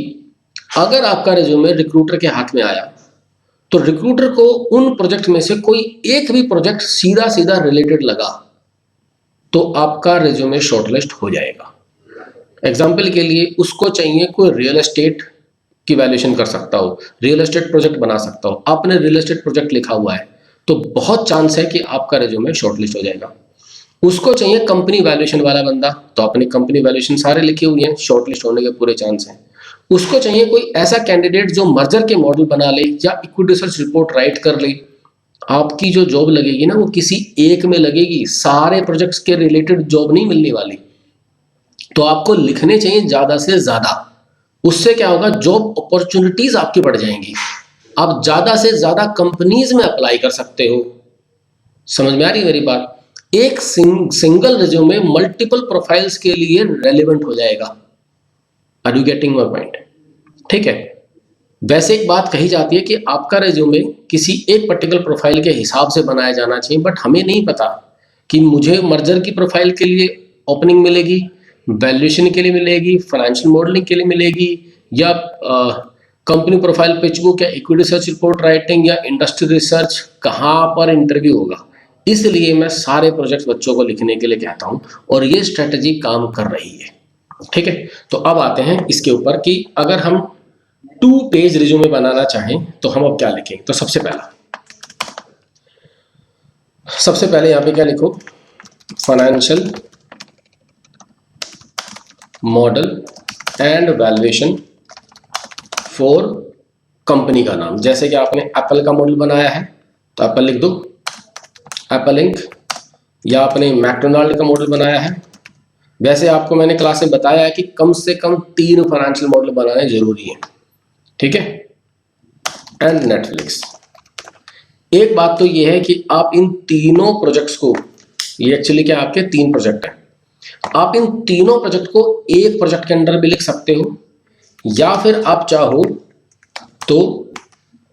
[SPEAKER 1] अगर आपका रिज्यूमे रिक्रूटर के हाथ में आया तो रिक्रूटर को उन प्रोजेक्ट में से कोई एक भी प्रोजेक्ट सीधा सीधा रिलेटेड लगा तो आपका रिज्यूमे शॉर्टलिस्ट हो जाएगा। एग्जाम्पल के लिए उसको चाहिए कोई रियल एस्टेट की वैल्यूएशन कर सकता हो, रियल एस्टेट प्रोजेक्ट बना सकता हो, आपने रियल एस्टेट प्रोजेक्ट लिखा हुआ है तो बहुत चांस है कि आपका रिज्यूमे शॉर्टलिस्ट हो जाएगा। उसको चाहिए कंपनी वैल्यूएशन वाला बंदा, तो आपने कंपनी वैल्यूएशन सारे लिखे हुए हैं, शॉर्टलिस्ट होने के पूरे चांस हैं। उसको चाहिए कोई ऐसा कैंडिडेट जो मर्जर के मॉडल बना ले या इक्विटी रिसर्च रिपोर्ट राइट कर ले, आपकी जो जॉब लगेगी ना वो किसी एक में लगेगी, सारे प्रोजेक्ट्स के रिलेटेड जॉब नहीं मिलने वाली। तो आपको लिखने चाहिए ज्यादा से ज्यादा, उससे क्या होगा, जॉब अपॉर्चुनिटीज आपकी बढ़ जाएंगी, आप ज्यादा से ज्यादा कंपनीज में अप्लाई कर सकते हो। समझ में आ रही है मेरी बात? एक सिंगल रिज्यूमे मल्टीपल प्रोफाइल्स के लिए रेलेवेंट हो जाएगा। Are you getting my point? ठीक है। वैसे एक बात कही जाती है कि आपका रिज्यूमे किसी एक पर्टिकुलर प्रोफाइल के हिसाब से बनाया जाना चाहिए, बट हमें नहीं पता कि मुझे मर्जर की प्रोफाइल के लिए ओपनिंग मिलेगी, वैल्यूएशन के लिए मिलेगी, फाइनेंशियल मॉडलिंग के लिए मिलेगी, या कंपनी प्रोफाइल पिच बुक या इक्विटी रिसर्च रिपोर्ट राइटिंग या इंडस्ट्री रिसर्च, कहाँ पर इंटरव्यू होगा। इसलिए मैं सारे प्रोजेक्ट्स बच्चों को लिखने के लिए कहता हूँ और ये स्ट्रेटजी काम कर रही है। ठीक है, तो अब आते हैं इसके ऊपर कि अगर हम 2 पेज रिज्यूमे बनाना चाहें तो हम अब क्या लिखें। तो सबसे पहले यहाँ पे क्या लिखो, financial model and valuation for company का नाम। जैसे कि आपने एप्पल का मॉडल बनाया है तो एप्पल लिख दो, एप्पल इंक, या आपने मैकडोनाल्ड का मॉडल बनाया है। वैसे आपको मैंने क्लास में बताया है कि कम से कम 3 फाइनेंशियल मॉडल बनाने जरूरी है, ठीक है। And Netflix. एक बात तो ये है कि आप इन तीनों प्रोजेक्ट्स को, ये एक्चुअली क्या आपके 3 प्रोजेक्ट हैं, आप इन तीनों प्रोजेक्ट को एक प्रोजेक्ट के अंदर भी लिख सकते हो, या फिर आप चाहो तो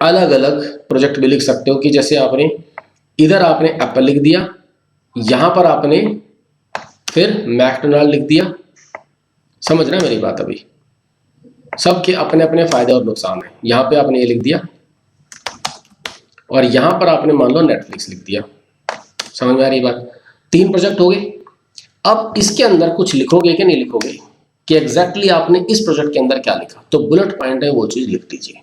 [SPEAKER 1] अलग अलग प्रोजेक्ट भी लिख सकते हो। कि जैसे आपने इधर आपने एप्पल लिख दिया, यहां पर आपने फिर मैकडोनाल्ड लिख दिया। समझ रहे हैं मेरी बात? अभी सबके अपने अपने फायदे और नुकसान हैं। यहां पे आपने ये लिख दिया और यहां पर आपने मान लो नेटफ्लिक्स लिख दिया। समझ में आ रही बात? 3 प्रोजेक्ट हो गए। अब इसके अंदर कुछ लिखोगे कि नहीं लिखोगे कि एग्जैक्टली आपने इस प्रोजेक्ट के अंदर क्या लिखा, तो बुलेट पॉइंट है वो चीज लिख दीजिए।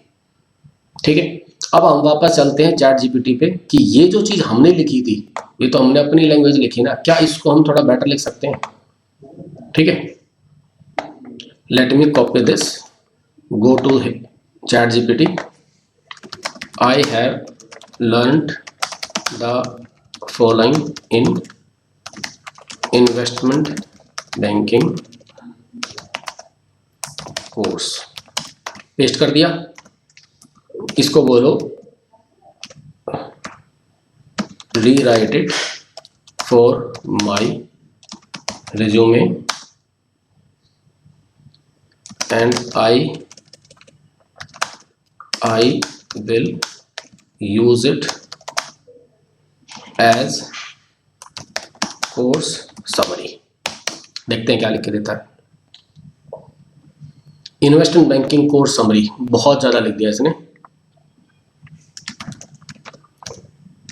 [SPEAKER 1] ठीक है, अब हम वापस चलते हैं चैट जीपीटी पे कि ये जो चीज हमने लिखी थी, ये तो हमने अपनी लैंग्वेज लिखी ना, क्या इसको हम थोड़ा बेटर लिख सकते हैं? ठीक है, let me copy this, go to ChatGPT. I have learned the following in investment banking course. Paste कर दिया। इसको बोलो rewrite it for my resume and I will use it as course summary. देखते हैं क्या लिख के देता है। इन्वेस्टमेंट बैंकिंग कोर्स समरी, बहुत ज़्यादा लिख दिया इसने।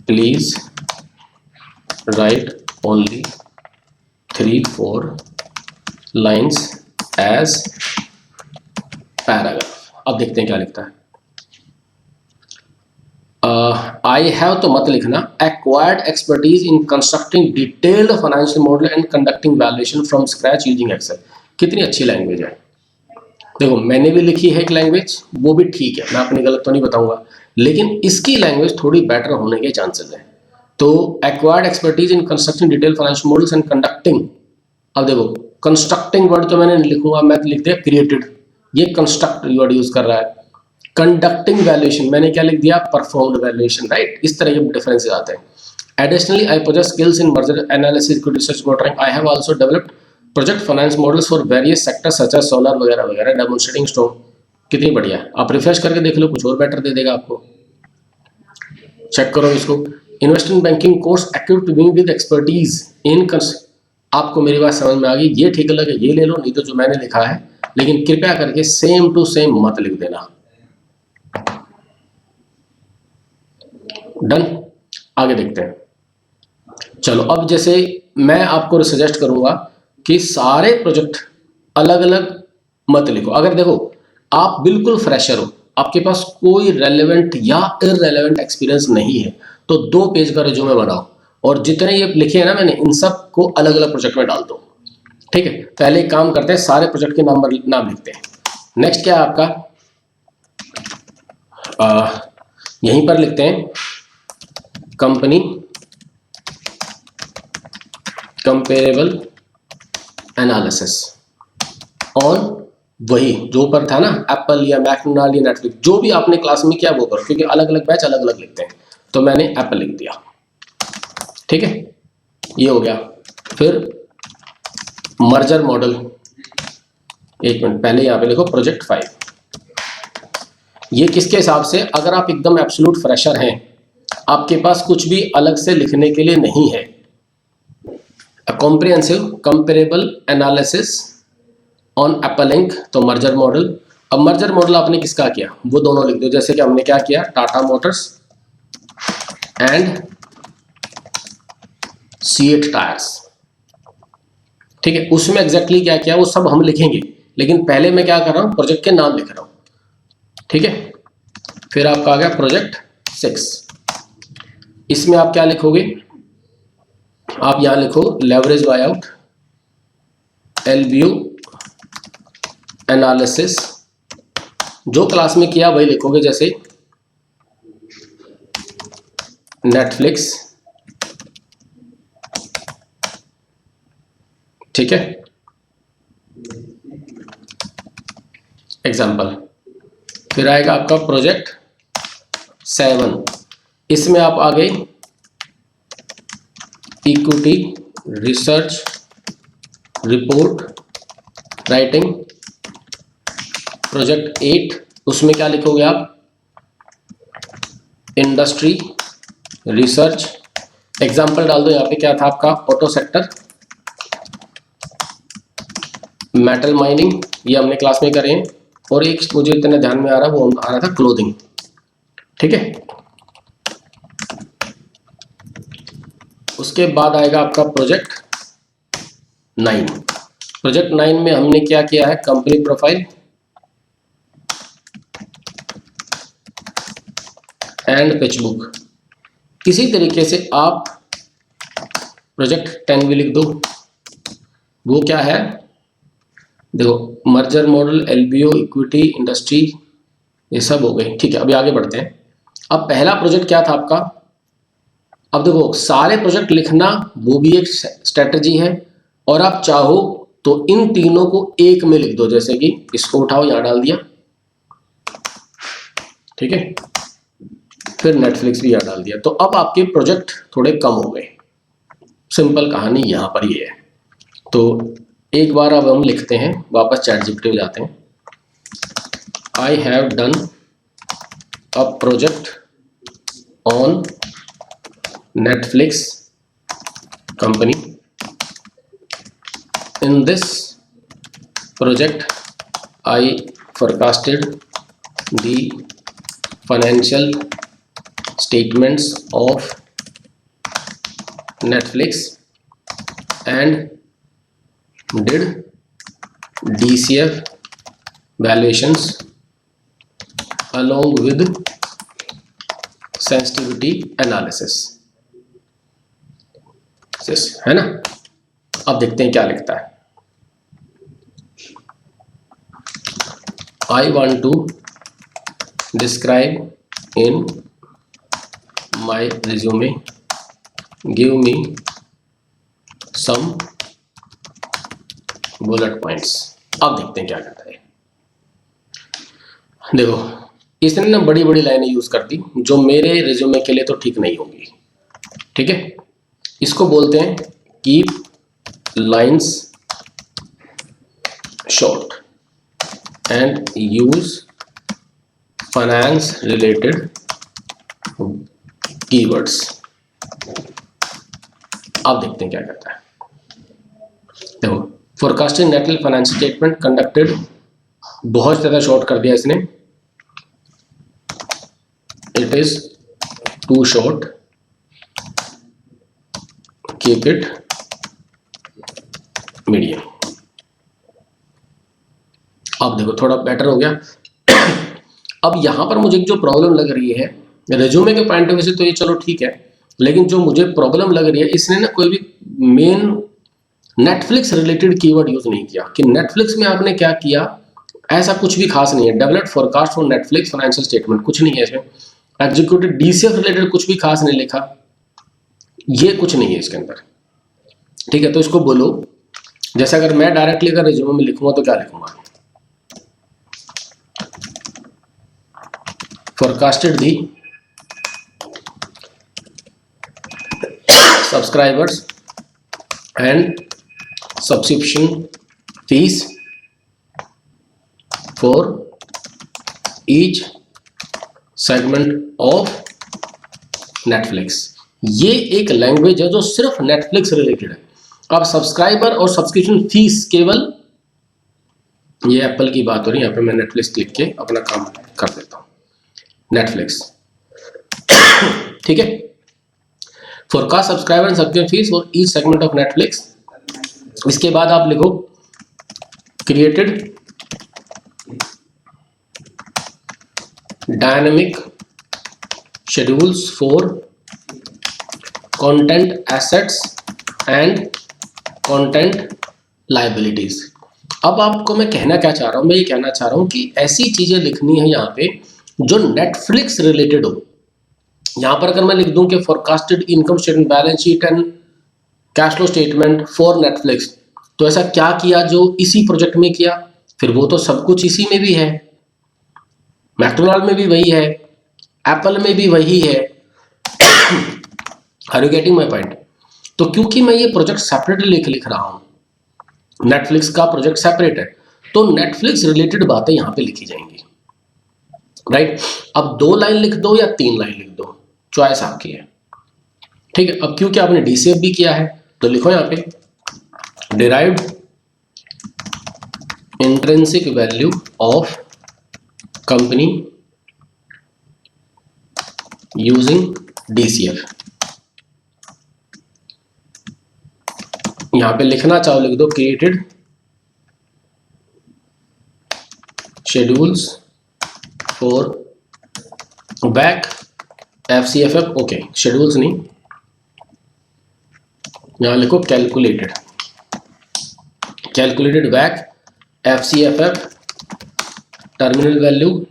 [SPEAKER 1] Please write only 3-4 lines as paragraph. अब देखते हैं क्या लिखता है। आई हैव तो मत लिखना, acquired expertise in constructing detailed financial model and conducting valuation from scratch using Excel. कितनी अच्छी लैंग्वेज है। देखो मैंने भी लिखी है एक लैंग्वेज, वो भी ठीक है, मैं अपनी गलत तो नहीं बताऊंगा, लेकिन इसकी लैंग्वेज थोड़ी बेटर होने के चांसेस हैं। तो acquired expertise in constructing detail financial models and conducting. अब देखो कंस्ट्रक्टिंग वर्ड तो मैंने लिखूंगा, मैं लिख दिया क्रिएटेड, ये कंस्ट्रक्ट वर्ड यूज कर रहा है। कंडक्टिंग वैल्यूएशन मैंने क्या लिख दिया, परफॉर्म्ड वैल्यूएशन, राइट। इस तरह के डिफरेंस आते हैं। Additionally I possess skills in merger analysis, equity research, monitoring. I have also developed project finance models for various sectors such as solar वगैरह वगैरह, डेमोन्स्ट्रेटिंग स्ट्रॉन्ग। कितनी बढ़िया, आप रिफ्रेश करके देख लो, कुछ और बेटर दे देगा आपको। चेक करो इसको। Investment banking course equipped me with expertise इन, आपको मेरी बात समझ में आ गई। ये ठीक लगे ये ले लो, नहीं तो जो मैंने लिखा है, लेकिन कृपया करके सेम टू सेम मत लिख देना। डन, आगे देखते हैं। चलो अब जैसे मैं आपको सजेस्ट करूंगा कि सारे प्रोजेक्ट अलग अलग मत लिखो। अगर देखो आप बिल्कुल फ्रेशर हो, आपके पास कोई रेलेवेंट या इररेलेवेंट एक्सपीरियंस नहीं है, तो 2 पेज का रिज्यूमे बनाओ और जितने ये लिखे हैं ना मैंने, इन सब को अलग अलग प्रोजेक्ट में डाल दो। ठीक है, पहले एक काम करते हैं, सारे प्रोजेक्ट के नाम लिखते हैं। नेक्स्ट क्या है आपका, यहीं पर लिखते हैं कंपनी कंपेरेबल एनालिसिस ऑन, वही जो ऊपर था ना, एप्पल या मैकडोनाल्ड या नेटफ्लिक्स, जो भी आपने क्लास में किया वो करो, क्योंकि अलग अलग बैच अलग अलग लिखते हैं, तो मैंने एप्पल लिख दिया। ठीक है, ये हो गया। फिर मर्जर मॉडल, एक मिनट पहले यहां पे लिखो प्रोजेक्ट 5। ये किसके हिसाब से, अगर आप एकदम एब्सोल्यूट फ्रेशर हैं, आपके पास कुछ भी अलग से लिखने के लिए नहीं है, comprehensive comparable analysis on Apple ink, तो मर्जर मॉडल। अब मर्जर मॉडल आपने किसका किया वो दोनों लिख दो, जैसे कि हमने क्या किया, Tata Motors and CEAT tyres. ठीक है, उसमें एग्जैक्टली क्या किया वो सब हम लिखेंगे, लेकिन पहले मैं क्या कर रहा हूं, प्रोजेक्ट के नाम लिख रहा हूं। ठीक है, फिर आपका आ गया प्रोजेक्ट 6। इसमें आप क्या लिखोगे, आप यहां लिखो leverage bye out, LBO analysis, जो क्लास में किया वही लिखोगे, जैसे नेटफ्लिक्स। ठीक है, एग्जाम्पल। फिर आएगा आपका प्रोजेक्ट 7, इसमें आप आ गए equity research report writing. Project 8, उसमें क्या लिखोगे आप, इंडस्ट्री रिसर्च। एग्जाम्पल डाल दो, यहाँ पे क्या था आपका, ऑटो सेक्टर, मेटल माइनिंग, ये हमने क्लास में करे हैं, और एक मुझे इतना ध्यान में आ रहा, वो आ रहा था क्लोथिंग। ठीक है, उसके बाद आएगा आपका प्रोजेक्ट 9। प्रोजेक्ट 9 में हमने क्या किया है, company profile and pitch book. किसी तरीके से आप प्रोजेक्ट 10 भी लिख दो, वो क्या है, देखो merger model, LBO, equity, industry, ये सब हो गए। ठीक है, अभी आगे बढ़ते हैं। अब पहला प्रोजेक्ट क्या था आपका, अब देखो सारे प्रोजेक्ट लिखना वो भी एक स्ट्रेटजी है, और आप चाहो तो इन तीनों को एक में लिख दो, जैसे कि इसको उठाओ यहां डाल दिया। ठीक है, फिर नेटफ्लिक्स भी यहां डाल दिया, तो अब आपके प्रोजेक्ट थोड़े कम हो गए। सिंपल कहानी यहां पर ये है। तो एक बार अब हम लिखते हैं, वापस चैटजीपीटी में जाते हैं। I have done a project on Netflix company. In this project I forecasted the financial statements of Netflix and did DCF valuations along with sensitivity analysis। है ना, अब देखते हैं क्या लिखता है। I want to describe in my resume, give me some bullet points। अब देखते हैं क्या करता है। देखो इसने ना बड़ी बड़ी लाइनें यूज कर दी जो मेरे रिज्यूमे के लिए तो ठीक नहीं होंगी, ठीक है। इसको बोलते हैं keep lines short and use finance related keywords. अब देखते हैं क्या कहता है। देखो forecasting net financial statement conducted, बहुत ज्यादा शॉर्ट कर दिया इसने, it is too short, keep it medium. अब देखो थोड़ा बेटर हो गया। अब यहां पर मुझे जो प्रॉब्लम लग रही है रेज्यूमे के पॉइंट ऑफ व्यू से तो ये चलो ठीक है, लेकिन जो मुझे प्रॉब्लम लग रही है इसने ना कोई भी main Netflix related keyword use नहीं किया कि नेटफ्लिक्स में आपने क्या किया, ऐसा कुछ भी खास नहीं है। Developed forecast for Netflix financial statement कुछ नहीं है इसमें। एग्जीक्यूटिव डीसीएफ रिलेटेड कुछ भी खास नहीं लिखा, ये कुछ नहीं है इसके अंदर, ठीक है। तो इसको बोलो, जैसे अगर मैं डायरेक्टली अगर रिज्यूमे में लिखूंगा तो क्या लिखूंगा, forecasted the subscribers and subscription fees for each segment of Netflix. ये एक लैंग्वेज है जो सिर्फ नेटफ्लिक्स रिलेटेड है। अब सब्सक्राइबर और सब्सक्रिप्शन फीस केवल, ये एप्पल की बात हो रही है, यहाँ पे मैं नेटफ्लिक्स क्लिक के अपना काम कर देता हूँ, नेटफ्लिक्स, ठीक है। Forecast subscriber and subscription fees for each segment of Netflix. इसके बाद आप लिखो created dynamic schedules for content assets and content liabilities. अब आपको मैं कहना क्या चाह रहा हूं, मैं ये कहना चाह रहा हूं कि ऐसी चीजें लिखनी है यहाँ पे जो नेटफ्लिक्स रिलेटेड हो। यहां पर अगर मैं लिख दूं कि forecasted income statement, balance sheet and cash flow statement for Netflix, तो ऐसा क्या किया जो इसी प्रोजेक्ट में किया, फिर वो तो सब कुछ इसी में भी है, मैकडोनाल्ड में भी वही है, एप्पल में भी वही है। Are you getting my point? तो क्योंकि मैं ये प्रोजेक्ट सेपरेटली लिख रहा हूं, नेटफ्लिक्स का प्रोजेक्ट सेपरेट है, तो नेटफ्लिक्स रिलेटेड बातें यहां पे लिखी जाएंगी, राइट। अब 2 लाइन लिख दो या 3 लाइन लिख दो, चॉइस आपकी है, ठीक है। अब क्योंकि आपने डीसीएफ भी किया है तो लिखो यहां पे derived intrinsic value of company using DCF. यहां पे लिखना चाहो लिख दो created schedules for back FCFF, okay schedules नहीं, यहां लिखो calculated back FCFF terminal value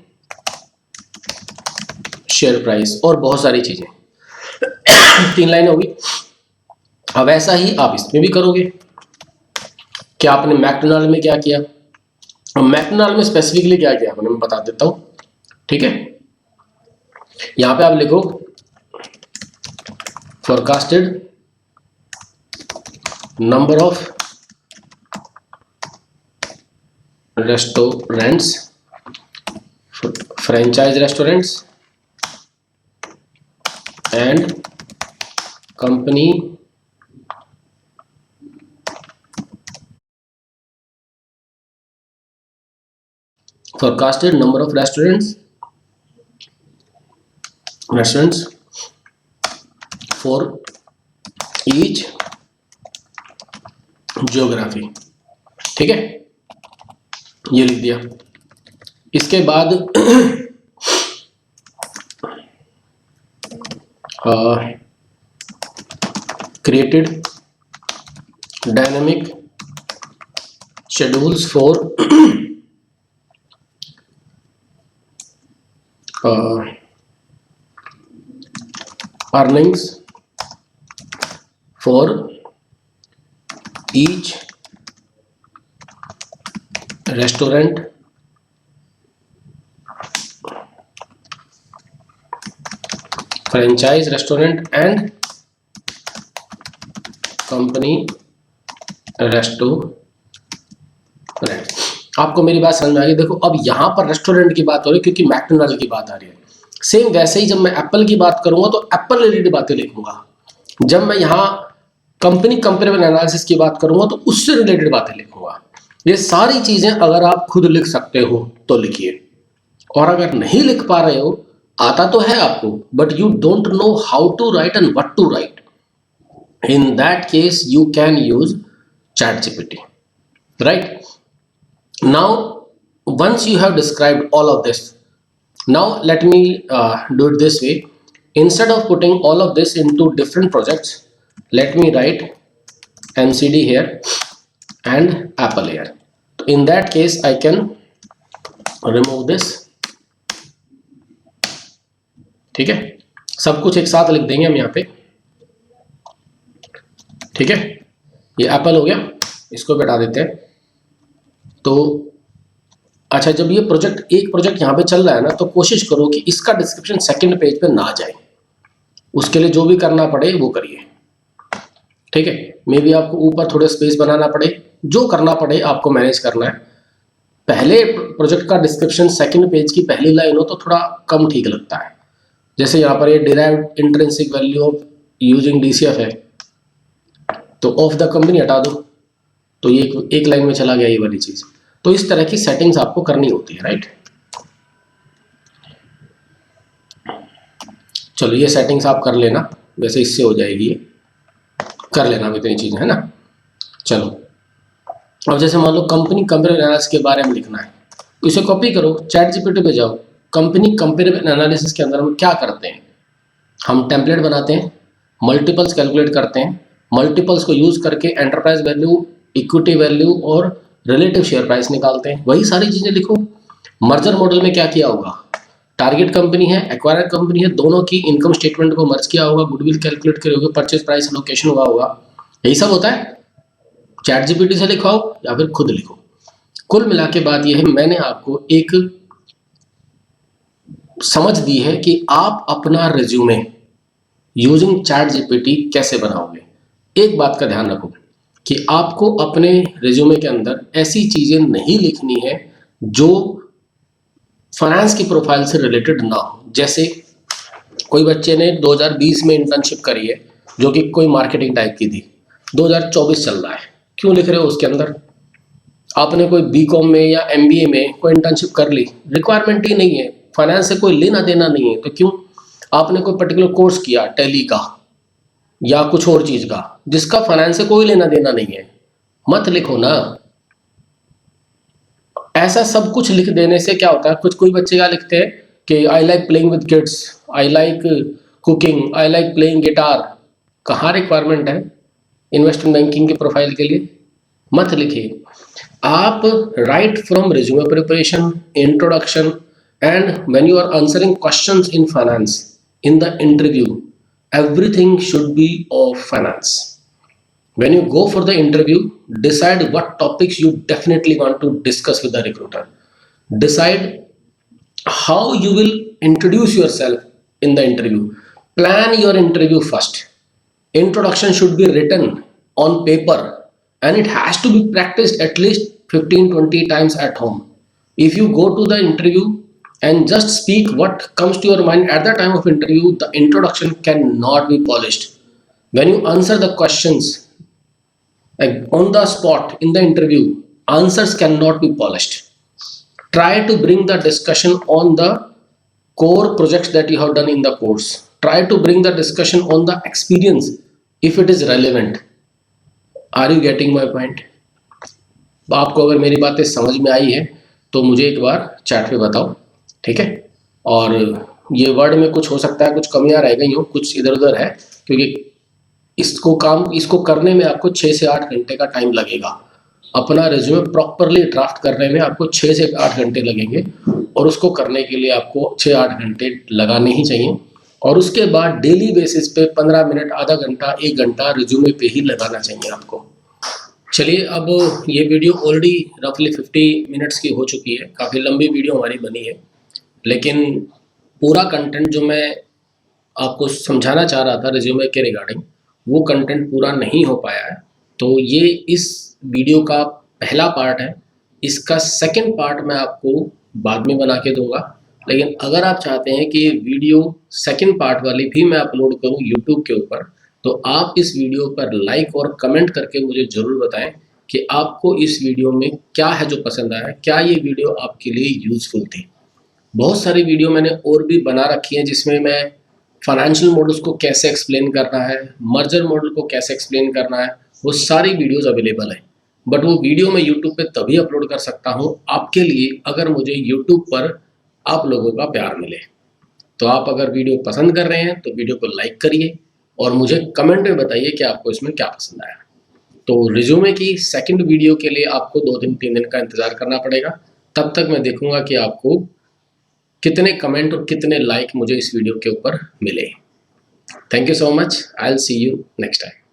[SPEAKER 1] share price और बहुत सारी चीजें। 3 लाइन होगी। अब ऐसा ही आप इसमें भी करोगे कि आपने मैकडोनाल्ड में क्या किया, और मैकडोनाल्ड में स्पेसिफिकली क्या किया मैंने मैं बता देता हूं, ठीक है। यहां पे आप लिखो forecasted number of restaurants, franchise restaurants and company forecasted number of restaurants for each geography, ठीक है, ये लिख दिया। इसके बाद created dynamic schedules for earnings for each restaurant franchise restaurant and company restaurant. आपको मेरी बात समझ में आ गई? देखो अब यहां पर रेस्टोरेंट की बात हो रही है क्योंकि मैकडोनल्ड की बात आ रही है। सेम वैसे ही जब मैं एप्पल की बात करूंगा तो एप्पल रिलेटेड बातें लिखूंगा। जब मैं यहाँ कंपनी कंपेरेबल एनालिसिस की बात करूंगा तो उससे रिलेटेड बातें लिखूंगा। ये सारी चीजें अगर आप खुद लिख सकते हो तो लिखिए, और अगर नहीं लिख पा रहे हो, आता तो है आपको but you don't know how to write and what to write, in that case you can use ChatGPT, right? Now once you have described all of this, now let me do it this way. Instead of putting all of this into different projects, let me write MCD here and Apple here. In that case I can remove this, ठीक है? सब कुछ एक साथ लिख देंगे हम यहाँ पे, ठीक है? ये एप्पल हो गया, इसको भी हटा देते हैं। तो अच्छा, जब ये प्रोजेक्ट एक प्रोजेक्ट यहाँ पे चल रहा है ना, तो कोशिश करो कि इसका डिस्क्रिप्शन सेकंड पेज पे ना जाए। उसके लिए जो भी करना पड़े वो करिए, ठीक है? मे बी आपको ऊपर थोड़े स्पेस बनाना पड़े, जो करना पड़े आपको मैनेज करना है। पहले प्रोजेक्ट का डिस्क्रिप्शन सेकंड पेज की पहली लाइन हो तो थोड़ा कम ठीक लगता है। जैसे यहाँ पर ये derived intrinsic value of using DCF है, तो ऑफ द कंपनी हटा दो, तो ये एक लाइन में चला गया ये वाली चीज। तो इस तरह की सेटिंग्स आपको करनी होती है, राइट? चलो ये सेटिंग्स आप कर लेना, वैसे इससे हो जाएगी, ये कर लेना इतनी चीजें, है ना? चलो अब जैसे मान लो कंपनी कंपेरेबल एनालिसिस के बारे में लिखना है, तो इसे कॉपी करो, ChatGPT पे जाओ। कंपनी कंपेरेबल एनालिसिस के अंदर हम क्या करते हैं? हम टेम्पलेट बनाते हैं, मल्टीपल्स कैलकुलेट करते हैं, मल्टीपल्स को यूज करके एंटरप्राइज वैल्यू, इक्विटी वैल्यू और रिलेटिव शेयर प्राइस निकालते हैं। वही सारी चीजें लिखो। मर्जर मॉडल में क्या किया होगा? टारगेट कंपनी है, एक्वायर्ड कंपनी है, दोनों की इनकम स्टेटमेंट को मर्ज किया होगा, गुडविल कैलकुलेट करे होगे, परचेज प्राइस एलोकेशन हुआ होगा, यही सब होता है। ChatGPT से लिखवाओ या फिर खुद लिखो। कुल मिला के बात यह है, मैंने आपको एक समझ दी है कि आप अपना रिज्यूमे यूजिंग ChatGPT कैसे बनाओगे। एक बात का ध्यान रखो कि आपको अपने रिज्यूमे के अंदर ऐसी चीजें नहीं लिखनी है जो फाइनेंस की प्रोफाइल से रिलेटेड ना हो। जैसे कोई बच्चे ने 2020 में इंटर्नशिप करी है जो कि कोई मार्केटिंग टाइप की थी, 2024 चल रहा है, क्यों लिख रहे हो उसके अंदर? आपने कोई BCom में या MBA में कोई इंटर्नशिप कर ली, रिक्वायरमेंट ही नहीं है, फाइनेंस से कोई लेना देना नहीं है, तो क्यों? आपने कोई पर्टिकुलर कोर्स किया टैली का या कुछ और चीज का जिसका फाइनेंस से कोई लेना देना नहीं है, मत लिखो ना। ऐसा सब कुछ लिख देने से क्या होता है, कोई बच्चे क्या लिखते हैं कि I like playing with kids, I like cooking, I like playing guitar. कहाँ रिक्वायरमेंट है इन्वेस्टमेंट बैंकिंग के प्रोफाइल के लिए? मत लिखिए। आप write from resume preparation, introduction and when you are answering questions in finance in the interview, everything should be of finance. When you go for the interview, decide what topics you definitely want to discuss with the recruiter. Decide how you will introduce yourself in the interview. Plan your interview first. Introduction should be written on paper and it has to be practiced at least 15-20 times at home. If you go to the interview and just speak what comes to your mind at the time of interview, the introduction cannot be polished. When you answer the questions like on the spot in the interview, answers cannot be polished. Try to bring the discussion on the core projects that you have done in the course. Try to bring the discussion on the experience if it is relevant. Are you getting my point? आपको अगर मेरी बातें समझ में आई है तो मुझे एक बार चैट पे बताओ, ठीक है? और ये वर्ड में कुछ हो सकता है, कुछ कमियां रह गई हो, कुछ इधर उधर है, क्योंकि इसको करने में आपको 6 से 8 घंटे का टाइम लगेगा। अपना रिज्यूमे प्रॉपरली ड्राफ्ट करने में आपको 6 से 8 घंटे लगेंगे और उसको करने के लिए आपको 6-8 घंटे लगाने ही चाहिए। और उसके बाद डेली बेसिस पे 15 मिनट, आधा घंटा, 1 घंटा रिज्यूमे पे ही लगाना चाहिए आपको। चलिए, अब ये वीडियो ऑलरेडी रफली 50 मिनट्स की हो चुकी है, काफ़ी लंबी वीडियो हमारी बनी है, लेकिन पूरा कंटेंट जो मैं आपको समझाना चाह रहा था रिज्यूमे के रिगार्डिंग, वो कंटेंट पूरा नहीं हो पाया है। तो ये इस वीडियो का पहला पार्ट है। इसका सेकंड पार्ट मैं आपको बाद में बना के दूंगा। लेकिन अगर आप चाहते हैं कि ये वीडियो सेकंड पार्ट वाली भी मैं अपलोड करूं यूट्यूब के ऊपर, तो आप इस वीडियो पर लाइक और कमेंट करके मुझे ज़रूर बताएं कि आपको इस वीडियो में क्या है जो पसंद आया, क्या ये वीडियो आपके लिए यूज़फुल थी। बहुत सारी वीडियो मैंने और भी बना रखी हैं जिसमें मैं फाइनेंशियल मॉडल्स को कैसे एक्सप्लेन करना है, मर्जर मॉडल को कैसे एक्सप्लेन करना है, वो सारी वीडियोस अवेलेबल हैं। बट वो वीडियो मैं यूट्यूब पे तभी अपलोड कर सकता हूँ आपके लिए अगर मुझे यूट्यूब पर आप लोगों का प्यार मिले। तो आप अगर वीडियो पसंद कर रहे हैं तो वीडियो को लाइक करिए और मुझे कमेंट में बताइए कि आपको इसमें क्या पसंद आया। तो रिज्यूमे की सेकंड वीडियो के लिए आपको 2 दिन 3 दिन का इंतज़ार करना पड़ेगा। तब तक मैं देखूंगा कि आपको कितने कमेंट और कितने लाइक मुझे इस वीडियो के ऊपर मिले। Thank you so much. I will see you next time.